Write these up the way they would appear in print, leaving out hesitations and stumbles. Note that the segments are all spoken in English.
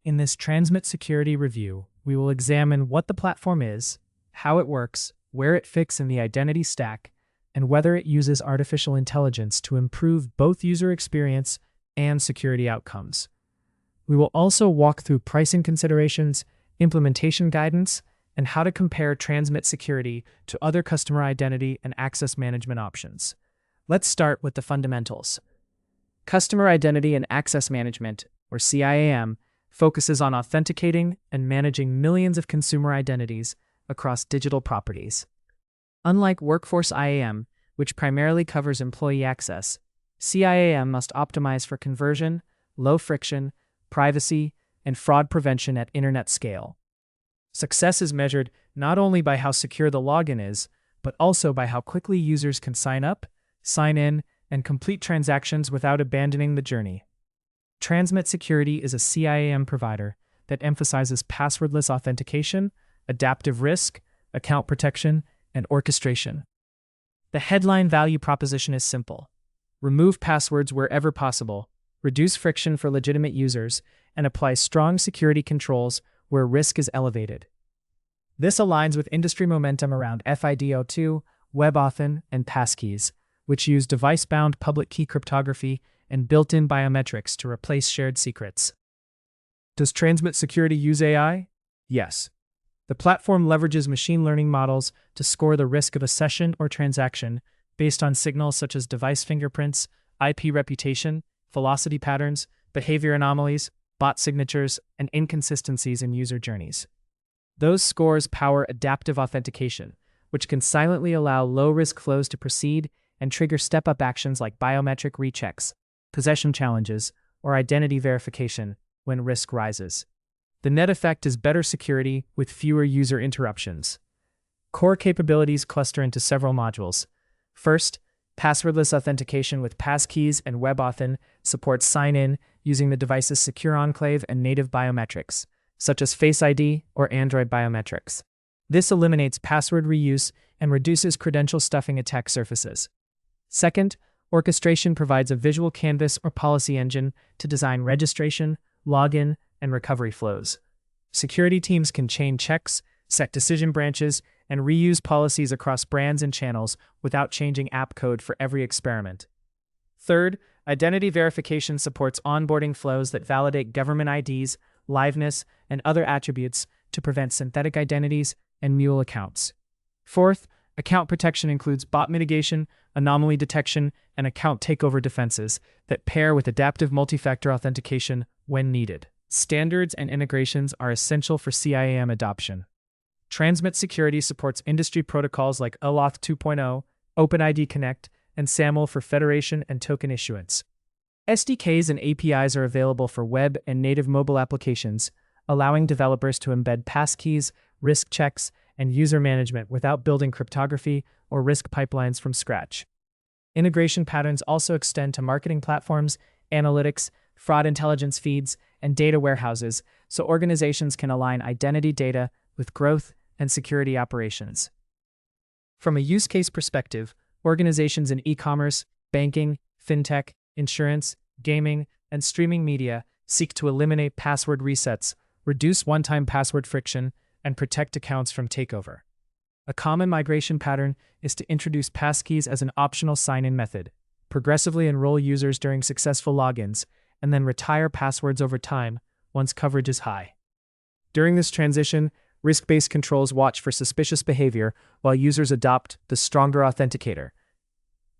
In this Transmit Security review, we will examine what the platform is, how it works, where it fits in the identity stack, and whether it uses artificial intelligence to improve both user experience and security outcomes. We will also walk through pricing considerations, implementation guidance, and how to compare Transmit Security to other customer identity and access management options. Let's start with the fundamentals. Customer Identity and Access Management, or CIAM, focuses on authenticating and managing millions of consumer identities across digital properties. Unlike Workforce IAM, which primarily covers employee access, CIAM must optimize for conversion, low friction, privacy, and fraud prevention at internet scale. Success is measured not only by how secure the login is, but also by how quickly users can sign up, sign in, and complete transactions without abandoning the journey. Transmit Security is a CIAM provider that emphasizes passwordless authentication, adaptive risk, account protection, and orchestration. The headline value proposition is simple: remove passwords wherever possible, reduce friction for legitimate users, and apply strong security controls where risk is elevated. This aligns with industry momentum around FIDO2, WebAuthn, and Passkeys, which use device-bound public key cryptography and built-in biometrics to replace shared secrets. Does Transmit Security use AI? Yes. The platform leverages machine learning models to score the risk of a session or transaction based on signals such as device fingerprints, IP reputation, velocity patterns, behavior anomalies, bot signatures, and inconsistencies in user journeys. Those scores power adaptive authentication, which can silently allow low-risk flows to proceed and trigger step-up actions like biometric rechecks, possession challenges, or identity verification when risk rises. The net effect is better security with fewer user interruptions. Core capabilities cluster into several modules. First, passwordless authentication with Passkeys and WebAuthn supports sign-in using the device's secure enclave and native biometrics, such as Face ID or Android biometrics. This eliminates password reuse and reduces credential stuffing attack surfaces. Second, orchestration provides a visual canvas or policy engine to design registration, login, and recovery flows. Security teams can chain checks, set decision branches, and reuse policies across brands and channels without changing app code for every experiment. Third, identity verification supports onboarding flows that validate government IDs, liveness, and other attributes to prevent synthetic identities and mule accounts. Fourth, account protection includes bot mitigation, anomaly detection, and account takeover defenses that pair with adaptive multi-factor authentication when needed. Standards and integrations are essential for CIAM adoption. Transmit Security supports industry protocols like OAuth 2.0, OpenID Connect, and SAML for federation and token issuance. SDKs and APIs are available for web and native mobile applications, allowing developers to embed passkeys, risk checks, and user management without building cryptography or risk pipelines from scratch. Integration patterns also extend to marketing platforms, analytics, fraud intelligence feeds, and data warehouses, so organizations can align identity data with growth and security operations. From a use case perspective, organizations in e-commerce, banking, fintech, insurance, gaming, and streaming media seek to eliminate password resets, reduce one-time password friction, and protect accounts from takeover. A common migration pattern is to introduce passkeys as an optional sign-in method, progressively enroll users during successful logins, and then retire passwords over time once coverage is high. During this transition, risk-based controls watch for suspicious behavior while users adopt the stronger authenticator.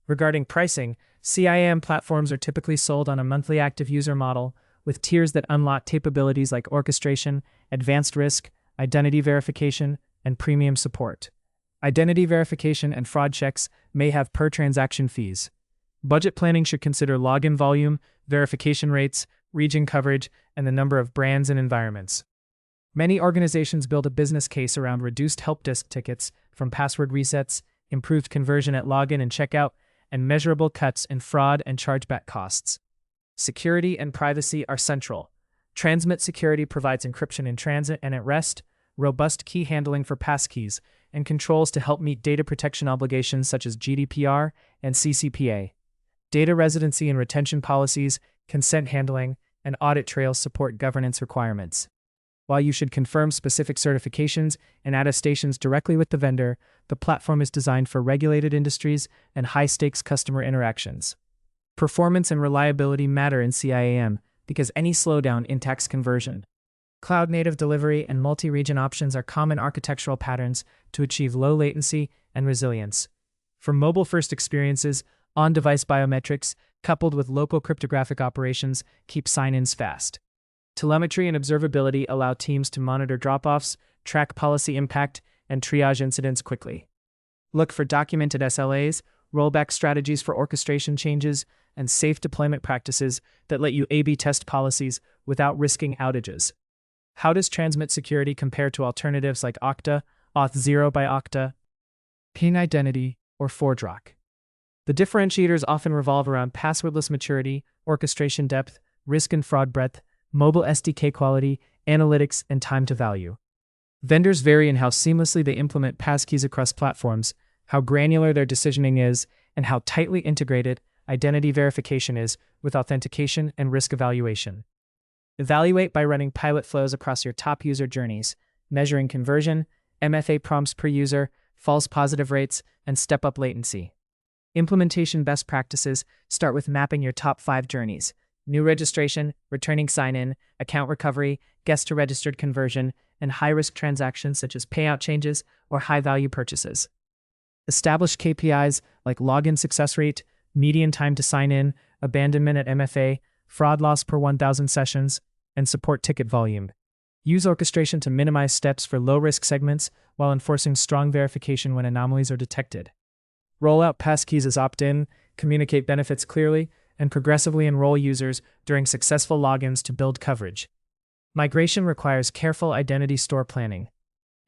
Regarding pricing, CIAM platforms are typically sold on a monthly active user model, with tiers that unlock capabilities like orchestration, advanced risk, identity verification, and premium support. Identity verification and fraud checks may have per-transaction fees. Budget planning should consider login volume, verification rates, region coverage, and the number of brands and environments. Many organizations build a business case around reduced help desk tickets from password resets, improved conversion at login and checkout, and measurable cuts in fraud and chargeback costs. Security and privacy are central. Transmit Security provides encryption in transit and at rest, robust key handling for passkeys, and controls to help meet data protection obligations such as GDPR and CCPA. Data residency and retention policies, consent handling, and audit trails support governance requirements. While you should confirm specific certifications and attestations directly with the vendor, the platform is designed for regulated industries and high-stakes customer interactions. Performance and reliability matter in CIAM because any slowdown impacts conversion. Cloud-native delivery and multi-region options are common architectural patterns to achieve low latency and resilience. For mobile-first experiences, on-device biometrics, coupled with local cryptographic operations, keep sign-ins fast. Telemetry and observability allow teams to monitor drop-offs, track policy impact, and triage incidents quickly. Look for documented SLAs, rollback strategies for orchestration changes, and safe deployment practices that let you A/B test policies without risking outages. How does transmit security compare to alternatives like Okta, Auth0 by Okta, PIN identity, or ForgeRock? The differentiators often revolve around passwordless maturity, orchestration depth, risk and fraud breadth, mobile SDK quality, analytics, and time to value. Vendors vary in how seamlessly they implement passkeys across platforms, how granular their decisioning is, and how tightly integrated identity verification is with authentication and risk evaluation. Evaluate by running pilot flows across your top user journeys, measuring conversion, MFA prompts per user, false positive rates, and step-up latency. Implementation best practices start with mapping your top 5 journeys: new registration, returning sign-in, account recovery, guest-to-registered conversion, and high-risk transactions such as payout changes or high-value purchases. Establish KPIs like login success rate, median time to sign in, abandonment at MFA, fraud loss per 1,000 sessions, and support ticket volume. Use orchestration to minimize steps for low-risk segments while enforcing strong verification when anomalies are detected. Roll out Passkeys as opt-in, communicate benefits clearly, and progressively enroll users during successful logins to build coverage. Migration requires careful identity store planning.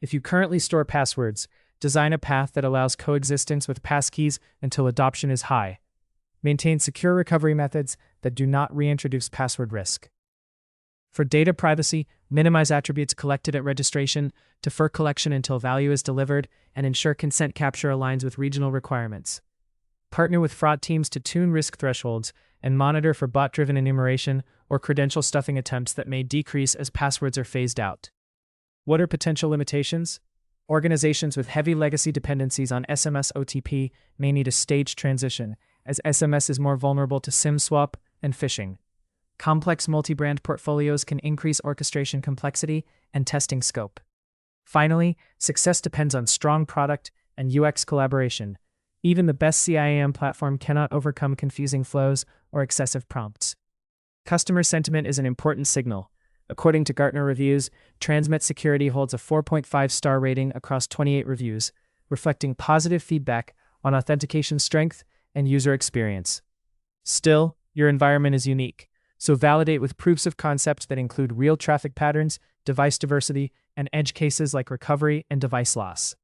If you currently store passwords, design a path that allows coexistence with passkeys until adoption is high. Maintain secure recovery methods that do not reintroduce password risk. For data privacy, minimize attributes collected at registration, defer collection until value is delivered, and ensure consent capture aligns with regional requirements. Partner with fraud teams to tune risk thresholds and monitor for bot-driven enumeration or credential stuffing attempts that may decrease as passwords are phased out. What are potential limitations? Organizations with heavy legacy dependencies on SMS OTP may need a staged transition, as SMS is more vulnerable to SIM swap and phishing. Complex multi-brand portfolios can increase orchestration complexity and testing scope. Finally, success depends on strong product and UX collaboration. Even the best CIAM platform cannot overcome confusing flows or excessive prompts. Customer sentiment is an important signal. According to Gartner reviews, Transmit Security holds a 4.5-star rating across 28 reviews, reflecting positive feedback on authentication strength and user experience. Still, your environment is unique, so validate with proofs of concept that include real traffic patterns, device diversity, and edge cases like recovery and device loss.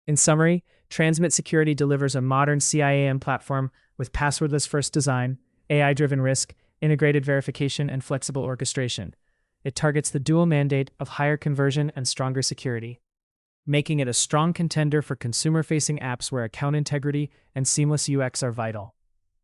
In summary, Transmit Security delivers a modern CIAM platform with passwordless-first design, AI-driven risk, integrated verification, and flexible orchestration. It targets the dual mandate of higher conversion and stronger security, making it a strong contender for consumer-facing apps where account integrity and seamless UX are vital.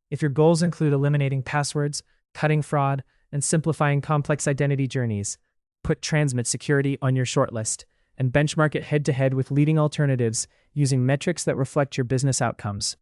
If your goals include eliminating passwords, cutting fraud, and simplifying complex identity journeys, put Transmit Security on your shortlist and benchmark it head-to-head with leading alternatives using metrics that reflect your business outcomes.